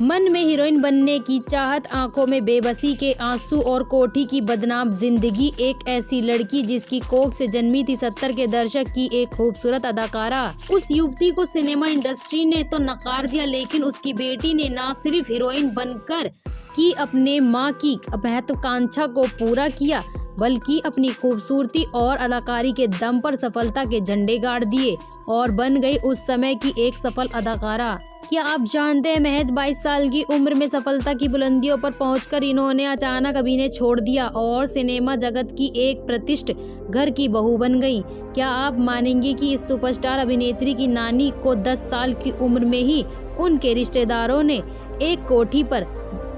मन में हीरोइन बनने की चाहत, आंखों में बेबसी के आंसू और कोठी की बदनाम जिंदगी। एक ऐसी लड़की जिसकी कोख से जन्मी थी 70 के दशक की एक खूबसूरत अदाकारा। उस युवती को सिनेमा इंडस्ट्री ने तो नकार दिया, लेकिन उसकी बेटी ने न सिर्फ हीरोइन बनकर की अपने माँ की महत्वाकांक्षा को पूरा किया, बल्कि अपनी खूबसूरती और अदाकारी के दम पर सफलता के झंडे गाड़ दिए और बन गई उस समय की एक सफल अदाकारा। क्या आप जानते हैं, महज 22 साल की उम्र में सफलता की बुलंदियों पर पहुंचकर इन्होंने अचानक अभिनय छोड़ दिया और सिनेमा जगत की एक प्रतिष्ठित घर की बहू बन गई। क्या आप मानेंगे कि इस सुपरस्टार अभिनेत्री की नानी को 10 साल की उम्र में ही उनके रिश्तेदारों ने एक कोठी पर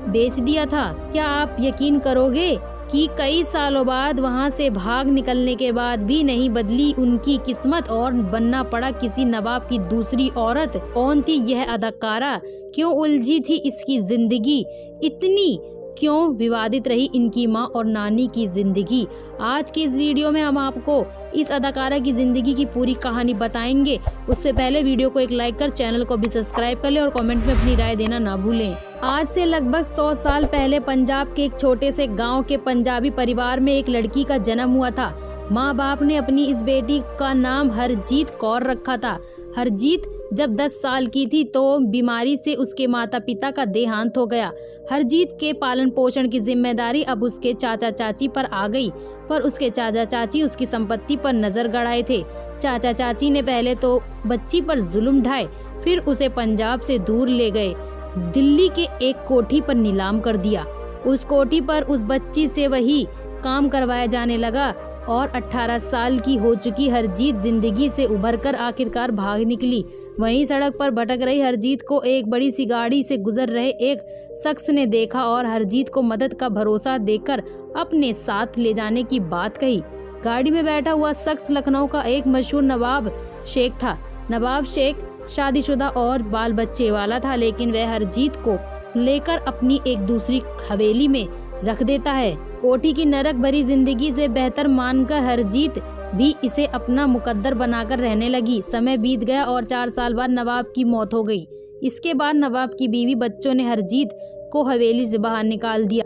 बेच दिया था? क्या आप यकीन करोगे कि कई सालों बाद वहां से भाग निकलने के बाद भी नहीं बदली उनकी किस्मत और बनना पड़ा किसी नवाब की दूसरी औरत। कौन थी यह अदाकारा? क्यों उलझी थी इसकी जिंदगी? इतनी क्यों विवादित रही इनकी मां और नानी की जिंदगी? आज के इस वीडियो में हम आपको इस अदाकारा की जिंदगी की पूरी कहानी बताएंगे। उससे पहले वीडियो को एक लाइक कर चैनल को भी सब्सक्राइब कर ले और कमेंट में अपनी राय देना ना भूलें। आज से लगभग 100 साल पहले पंजाब के एक छोटे से गांव के पंजाबी परिवार में एक लड़की का जन्म हुआ था। माँ बाप ने अपनी इस बेटी का नाम हरजीत कौर रखा था। हरजीत जब 10 साल की थी तो बीमारी से उसके माता पिता का देहांत हो गया। हरजीत के पालन पोषण की जिम्मेदारी अब उसके चाचा चाची पर आ गई, पर उसके चाचा चाची उसकी संपत्ति पर नजर गड़ाए थे। चाचा चाची ने पहले तो बच्ची पर जुल्म ढाए, फिर उसे पंजाब से दूर ले गए, दिल्ली के एक कोठी पर नीलाम कर दिया। उस कोठी पर उस बच्ची से वही काम करवाया जाने लगा और 18 साल की हो चुकी हरजीत जिंदगी से उभरकर आखिरकार भाग निकली। वहीं सड़क पर भटक रही हरजीत को एक बड़ी सी गाड़ी से गुजर रहे एक शख्स ने देखा और हरजीत को मदद का भरोसा देकर अपने साथ ले जाने की बात कही। गाड़ी में बैठा हुआ शख्स लखनऊ का एक मशहूर नवाब शेख था। नवाब शेख शादीशुदा और बाल बच्चे वाला था, लेकिन वह हरजीत को लेकर अपनी एक दूसरी हवेली में रख देता है। कोठी की नरक भरी जिंदगी से बेहतर मानकर हरजीत भी इसे अपना मुकद्दर बनाकर रहने लगी। समय बीत गया और 4 साल बाद नवाब की मौत हो गई। इसके बाद नवाब की बीवी बच्चों ने हरजीत को हवेली से बाहर निकाल दिया।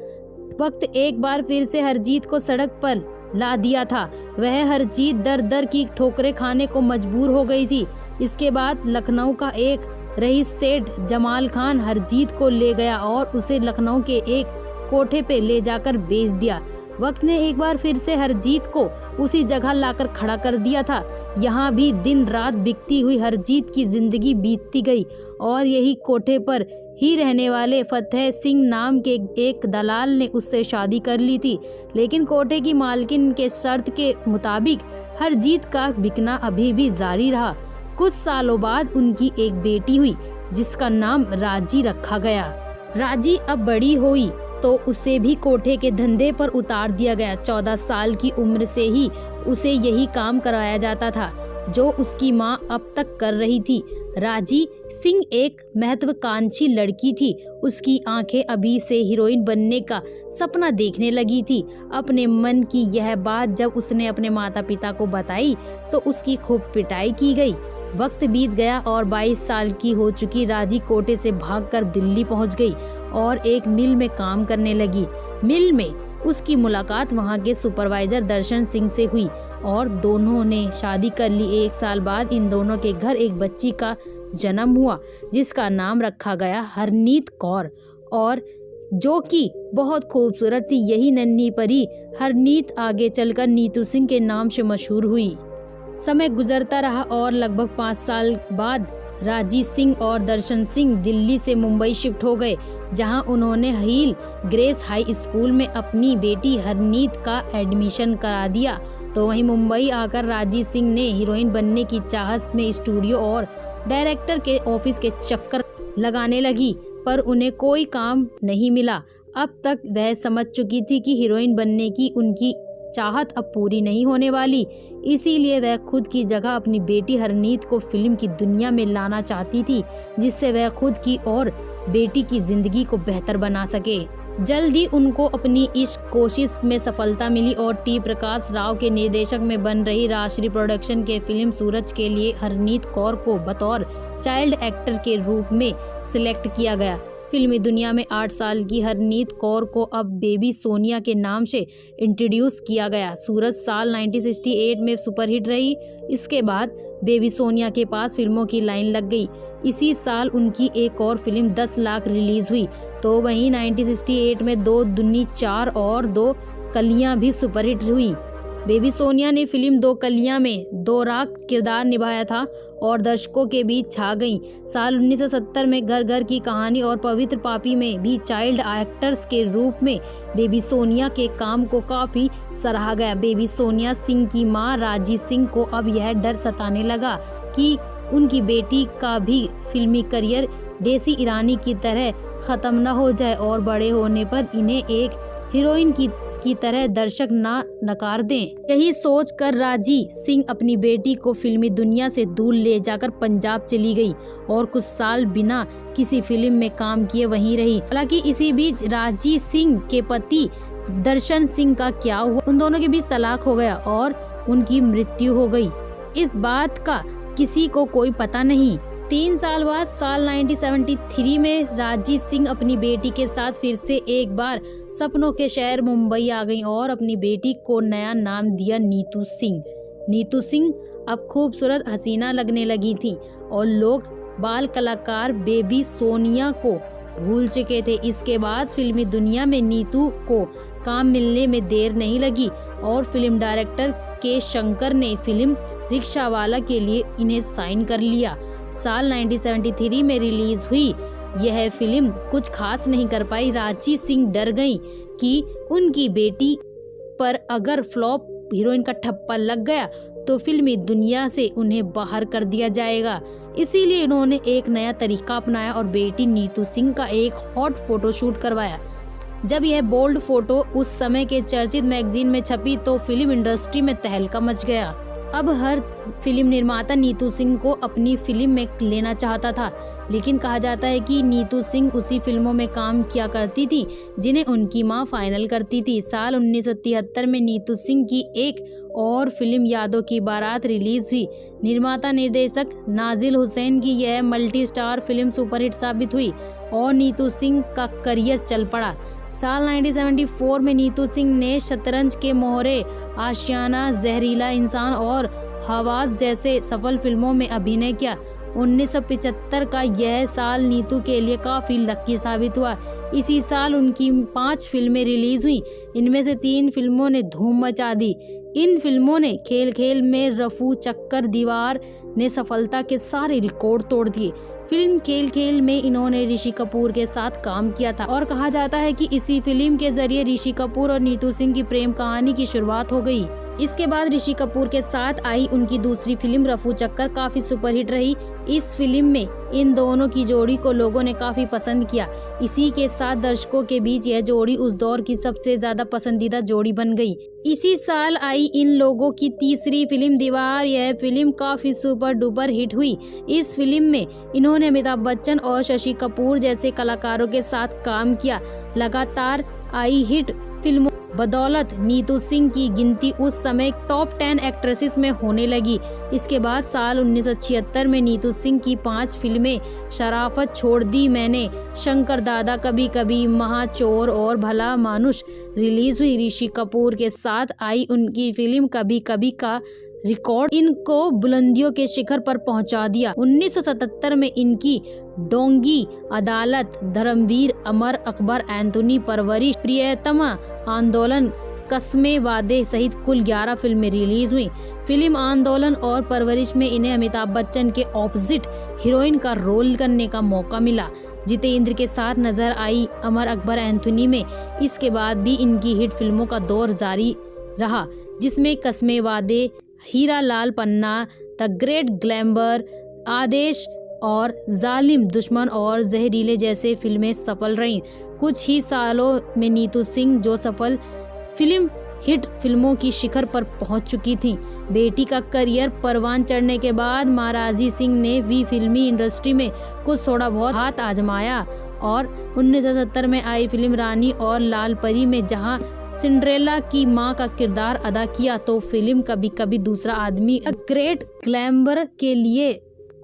वक्त एक बार फिर से हरजीत को सड़क पर ला दिया था। वह हरजीत दर दर की ठोकरें खाने को मजबूर हो गई थी। इसके बाद लखनऊ का एक रईस सेठ जमाल खान हरजीत को ले गया और उसे लखनऊ के एक कोठे पे ले जाकर बेच दिया। वक्त ने एक बार फिर से हरजीत को उसी जगह लाकर खड़ा कर दिया था। यहाँ भी दिन रात बिकती हुई हरजीत की जिंदगी बीतती गई और यही कोठे पर ही रहने वाले फतेह सिंह नाम के एक दलाल ने उससे शादी कर ली थी, लेकिन कोठे की मालकिन के शर्त के मुताबिक हरजीत का बिकना अभी भी जारी रहा। कुछ सालों बाद उनकी एक बेटी हुई जिसका नाम राजी रखा गया। राजी अब बड़ी हुई तो उसे भी कोठे के धंधे पर उतार दिया गया। 14 साल की उम्र से ही उसे यही काम कराया जाता था जो उसकी माँ अब तक कर रही थी। राजी सिंह एक महत्वाकांक्षी लड़की थी। उसकी आंखें अभी से हीरोइन बनने का सपना देखने लगी थी। अपने मन की यह बात जब उसने अपने माता पिता को बताई तो उसकी खूब पिटाई की गई। वक्त बीत गया और 22 साल की हो चुकी राजी कोठे से भागकर दिल्ली पहुंच गई और एक मिल में काम करने लगी। मिल में उसकी मुलाकात वहां के सुपरवाइजर दर्शन सिंह से हुई और दोनों ने शादी कर ली। 1 साल बाद इन दोनों के घर एक बच्ची का जन्म हुआ जिसका नाम रखा गया हरनीत कौर, और जो कि बहुत खूबसूरत थी। यही नन्ही परी हरनीत आगे चलकर नीतू सिंह के नाम से मशहूर हुई। समय गुजरता रहा और लगभग 5 साल बाद राजी सिंह और दर्शन सिंह दिल्ली से मुंबई शिफ्ट हो गए, जहां उन्होंने हील ग्रेस हाई स्कूल में अपनी बेटी हरनीत का एडमिशन करा दिया। तो वहीं मुंबई आकर राजी सिंह ने हीरोइन बनने की चाहत में स्टूडियो और डायरेक्टर के ऑफिस के चक्कर लगाने लगी, पर उन्हें कोई काम नहीं मिला। अब तक वह समझ चुकी थी कि हीरोइन बनने की उनकी चाहत अब पूरी नहीं होने वाली, इसीलिए वह खुद की जगह अपनी बेटी हरनीत को फिल्म की दुनिया में लाना चाहती थी, जिससे वह खुद की और बेटी की जिंदगी को बेहतर बना सके। जल्द ही उनको अपनी इस कोशिश में सफलता मिली और टी प्रकाश राव के निर्देशक में बन रही राजश्री प्रोडक्शन के फिल्म सूरज के लिए हरनीत कौर को बतौर चाइल्ड एक्टर के रूप में सिलेक्ट किया गया। फिल्मी दुनिया में 8 साल की हरनीत कौर को अब बेबी सोनिया के नाम से इंट्रोड्यूस किया गया। सूरज साल 1968 में सुपरहिट रही। इसके बाद बेबी सोनिया के पास फिल्मों की लाइन लग गई। इसी साल उनकी एक और फिल्म 10 लाख रिलीज हुई। तो वहीं 1968 में 2 दुनी 4 और 2 कलियां भी सुपरहिट हुई। बेबी सोनिया ने फिल्म 2 कलियां में दोराक किरदार निभाया था और दर्शकों के बीच छा गईं। साल 1970 में घर घर की कहानी और पवित्र पापी में भी चाइल्ड एक्टर्स के रूप में बेबी सोनिया के काम को काफी सराहा गया। बेबी सोनिया सिंह की मां राजी सिंह को अब यह डर सताने लगा कि उनकी बेटी का भी फिल्मी करियर डेसी ईरानी की तरह खत्म न हो जाए और बड़े होने पर इन्हें एक हीरोइन की तरह दर्शक ना नकार दें। यही सोचकर राजी सिंह अपनी बेटी को फिल्मी दुनिया से दूर ले जाकर पंजाब चली गई और कुछ साल बिना किसी फिल्म में काम किए वहीं रही। हालांकि इसी बीच राजी सिंह के पति दर्शन सिंह का क्या हुआ, उन दोनों के बीच तलाक हो गया और उनकी मृत्यु हो गई। इस बात का किसी को कोई पता नहीं। 3 साल बाद साल 1973 में राजी सिंह अपनी बेटी के साथ फिर से एक बार सपनों के शहर मुंबई आ गईं और अपनी बेटी को नया नाम दिया नीतू सिंह। नीतू सिंह अब खूबसूरत हसीना लगने लगी थी और लोग बाल कलाकार बेबी सोनिया को भूल चुके थे। इसके बाद फिल्मी दुनिया में नीतू को काम मिलने में देर नहीं लगी और फिल्म डायरेक्टर के शंकर ने फिल्म रिक्शावाला के लिए इन्हें साइन कर लिया। साल 1973 में रिलीज हुई यह फिल्म कुछ खास नहीं कर पाई। राजी सिंह डर गईं कि उनकी बेटी पर अगर फ्लॉप हीरोइन का ठप्पा लग गया तो फिल्मी दुनिया से उन्हें बाहर कर दिया जाएगा। इसीलिए उन्होंने एक नया तरीका अपनाया और बेटी नीतू सिंह का एक हॉट फोटोशूट करवाया। जब यह बोल्ड फोटो उस समय के चर्चित मैगजीन में छपी तो फिल्म इंडस्ट्री में तहलका मच गया। अब हर फिल्म निर्माता नीतू सिंह को अपनी फिल्म में लेना चाहता था, लेकिन कहा जाता है कि नीतू सिंह उसी फिल्मों में काम किया करती थी जिन्हें उनकी मां फाइनल करती थी। साल 1973 में नीतू सिंह की एक और फिल्म यादों की बारात रिलीज हुई। निर्माता निर्देशक नाजिल हुसैन की यह मल्टी स्टार फिल्म सुपरहिट साबित हुई और नीतू सिंह का करियर चल पड़ा। साल 1974 में नीतू सिंह ने शतरंज के मोहरे, आशियाना, जहरीला इंसान और हवास जैसे सफल फिल्मों में अभिनय किया। 1975 का यह साल नीतू के लिए काफी लकी साबित हुआ। इसी साल उनकी 5 फिल्में रिलीज हुई। इनमें से 3 फिल्मों ने धूम मचा दी। इन फिल्मों ने खेल खेल में, रफू चक्कर, दीवार ने सफलता के सारे रिकॉर्ड तोड़ दिए। फिल्म खेल खेल में इन्होंने ऋषि कपूर के साथ काम किया था और कहा जाता है कि इसी फिल्म के जरिए ऋषि कपूर और नीतू सिंह की प्रेम कहानी की शुरुआत हो गई। इसके बाद ऋषि कपूर के साथ आई उनकी दूसरी फिल्म रफू चक्कर काफी सुपरहिट रही। इस फिल्म में इन दोनों की जोड़ी को लोगों ने काफी पसंद किया। इसी के साथ दर्शकों के बीच यह जोड़ी उस दौर की सबसे ज्यादा पसंदीदा जोड़ी बन गई। इसी साल आई इन लोगों की तीसरी फिल्म दीवार। यह फिल्म काफी सुपर डुपर हिट हुई। इस फिल्म में इन्होंने अमिताभ बच्चन और शशि कपूर जैसे कलाकारों के साथ काम किया। लगातार आई हिट फिल्मों बदौलत नीतू सिंह की गिनती उस समय टॉप 10 एक्ट्रेसेस में होने लगी। इसके बाद साल 1976 में नीतू सिंह की 5 फिल्में शराफत छोड़ दी मैंने, शंकर दादा, कभी कभी, महाचोर और भला मानुष रिलीज हुई। ऋषि कपूर के साथ आई उनकी फिल्म कभी कभी का रिकॉर्ड इनको बुलंदियों के शिखर पर पहुंचा दिया। 1977 में इनकी डोंगी, अदालत, धर्मवीर, अमर अकबर, एंथोनी, परवरिश, प्रियतमा, आंदोलन, कस्मे वादे सहित कुल 11 फिल्में रिलीज हुई। फिल्म आंदोलन और परवरिश में इन्हें अमिताभ बच्चन के ऑपोजिट हीरोइन का रोल करने का मौका मिला। जितेंद्र के साथ नजर आई अमर अकबर, एंथोनी में। इसके बाद भी इनकी हिट फिल्मों का दौर जारी रहा, जिसमें कस्मे वादे, हीरा लाल पन्ना, द ग्रेट ग्लैमर, आदेश और जालिम, दुश्मन और जहरीले जैसे फिल्में सफल रहीं। कुछ ही सालों में नीतू सिंह जो सफल फिल्म हिट फिल्मों की शिखर पर पहुंच चुकी थी। बेटी का करियर परवान चढ़ने के बाद महाराजी सिंह ने भी फिल्मी इंडस्ट्री में कुछ थोड़ा बहुत हाथ आजमाया और 1970 में आई फिल्म रानी और लाल परी में जहां सिंड्रेला की मां का किरदार अदा किया तो फिल्म कभी कभी दूसरा आदमी ग्रेट ग्लैमर के लिए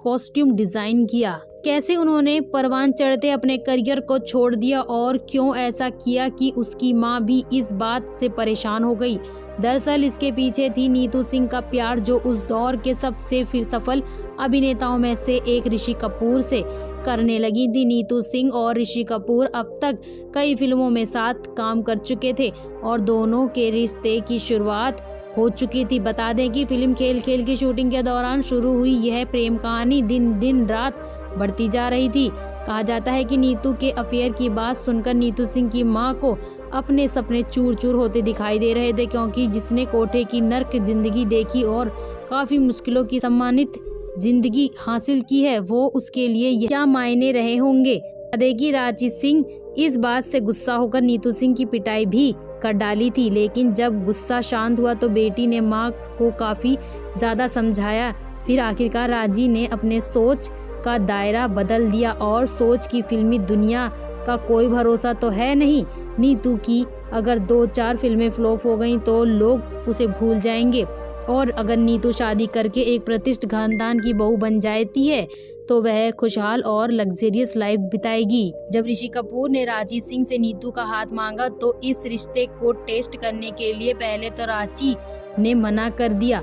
कॉस्ट्यूम डिजाइन किया। कैसे उन्होंने परवान चढ़ते अपने करियर को छोड़ दिया और क्यों ऐसा किया कि उसकी मां भी इस बात से परेशान हो गई। दरअसल इसके पीछे थी नीतू सिंह का प्यार, जो उस दौर के सबसे सफल अभिनेताओं में से एक ऋषि कपूर से करने लगी थी। नीतू सिंह और ऋषि कपूर अब तक कई फिल्मों में साथ काम कर चुके थे और दोनों के रिश्ते की शुरुआत हो चुकी थी। बता दें कि फिल्म खेल खेल की शूटिंग के दौरान शुरू हुई यह प्रेम कहानी दिन रात बढ़ती जा रही थी। कहा जाता है कि नीतू के अफेयर की बात सुनकर नीतू सिंह की मां को अपने सपने चूर चूर होते दिखाई दे रहे थे, क्योंकि जिसने कोठे की नर्क जिंदगी देखी और काफी मुश्किलों की सम्मानित जिंदगी हासिल की है, वो उसके लिए क्या मायने रहे होंगे। देखिए, रांची सिंह इस बात से गुस्सा होकर नीतू सिंह की पिटाई भी कर डाली थी, लेकिन जब गुस्सा शांत हुआ तो बेटी ने मां को काफी ज्यादा समझाया। फिर आखिरकार राजी ने अपने सोच का दायरा बदल दिया और सोच की फिल्मी दुनिया का कोई भरोसा तो है नहीं। नीतू की अगर 2-4 फिल्में फ्लॉप हो गईं तो लोग उसे भूल जाएंगे, और अगर नीतू शादी करके एक प्रतिष्ठित खानदान की बहू बन जाती है तो वह खुशहाल और लग्जरियस लाइफ बिताएगी। जब ऋषि कपूर ने रांची सिंह से नीतू का हाथ मांगा तो इस रिश्ते को टेस्ट करने के लिए पहले तो रांची ने मना कर दिया,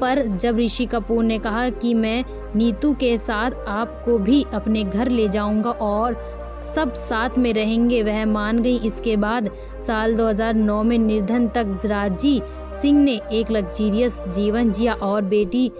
पर जब ऋषि कपूर ने कहा कि मैं नीतू के साथ आपको भी अपने घर ले जाऊंगा और सब साथ में रहेंगे, वह मान गई। इसके बाद साल 2009 में निर्धन तक रांची सिंह ने एक लग्जरियस जीवन जिया और बेटी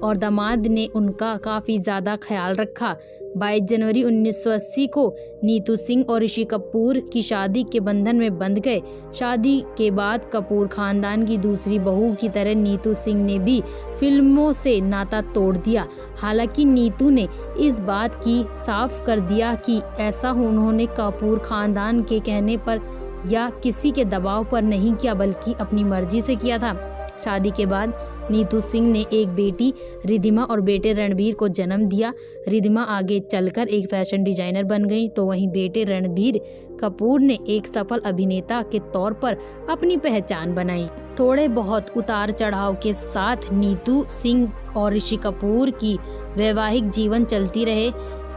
और दामाद ने उनका काफ़ी ज़्यादा ख्याल रखा। 22 जनवरी 1980 को नीतू सिंह और ऋषि कपूर की शादी के बंधन में बंध गए। शादी के बाद कपूर खानदान की दूसरी बहू की तरह नीतू सिंह ने भी फिल्मों से नाता तोड़ दिया। हालांकि नीतू ने इस बात की साफ कर दिया कि ऐसा उन्होंने कपूर खानदान के कहने पर या किसी के दबाव पर नहीं किया, बल्कि अपनी मर्जी से किया था। शादी के बाद नीतू सिंह ने एक बेटी रिद्धिमा और बेटे रणबीर को जन्म दिया। रिद्धिमा आगे चलकर एक फैशन डिजाइनर बन गई, तो वहीं बेटे रणबीर कपूर ने एक सफल अभिनेता के तौर पर अपनी पहचान बनाई। थोड़े बहुत उतार चढ़ाव के साथ नीतू सिंह और ऋषि कपूर की वैवाहिक जीवन चलती रहे,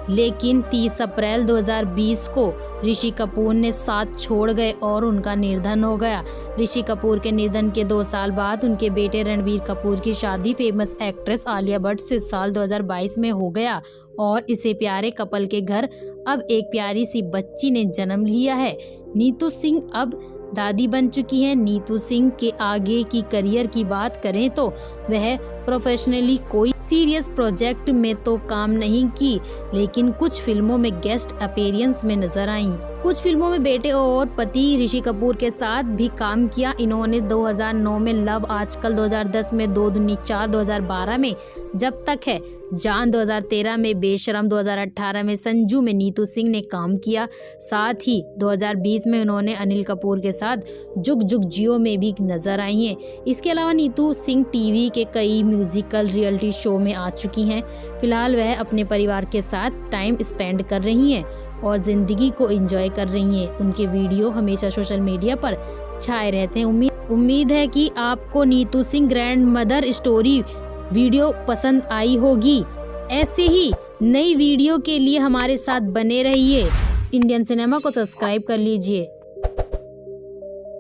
लेकिन 30 अप्रैल 2020 को ऋषि कपूर ने साथ छोड़ गए और उनका निर्धन हो गया। ऋषि कपूर के निर्धन के 2 साल बाद उनके बेटे रणबीर कपूर की शादी फेमस एक्ट्रेस आलिया भट्ट से साल 2022 में हो गया और इसे प्यारे कपल के घर अब एक प्यारी सी बच्ची ने जन्म लिया है। नीतू सिंह अब दादी बन चुकी हैं। नीतू सिंह के आगे की करियर की बात करें तो वह प्रोफेशनली कोई सीरियस प्रोजेक्ट में तो काम नहीं की, लेकिन कुछ फिल्मों में गेस्ट अपीयरेंस में नजर आईं। कुछ फिल्मों में बेटे और पति ऋषि कपूर के साथ भी काम किया। इन्होंने 2009 में लव आजकल, 2010 में 2 दूनी 4, 2012 में जब तक है जान, 2013 में बेशरम, 2018 में संजू में नीतू सिंह ने काम किया। साथ ही 2020 में उन्होंने अनिल कपूर के साथ जुग जुग जियो में भी नजर आई हैं। इसके अलावा नीतू सिंह टीवी के कई म्यूजिकल रियलिटी शो में आ चुकी हैं। फिलहाल वह अपने परिवार के साथ टाइम स्पेंड कर रही हैं और जिंदगी को एंजॉय कर रही हैं। उनके वीडियो हमेशा सोशल मीडिया पर छाए रहते हैं। उम्मीद है कि आपको Neetu Singh grand mother story video पसंद आई होगी। ऐसे ही नई वीडियो के लिए हमारे साथ बने रहिए। इंडियन सिनेमा को सब्सक्राइब कर लीजिए।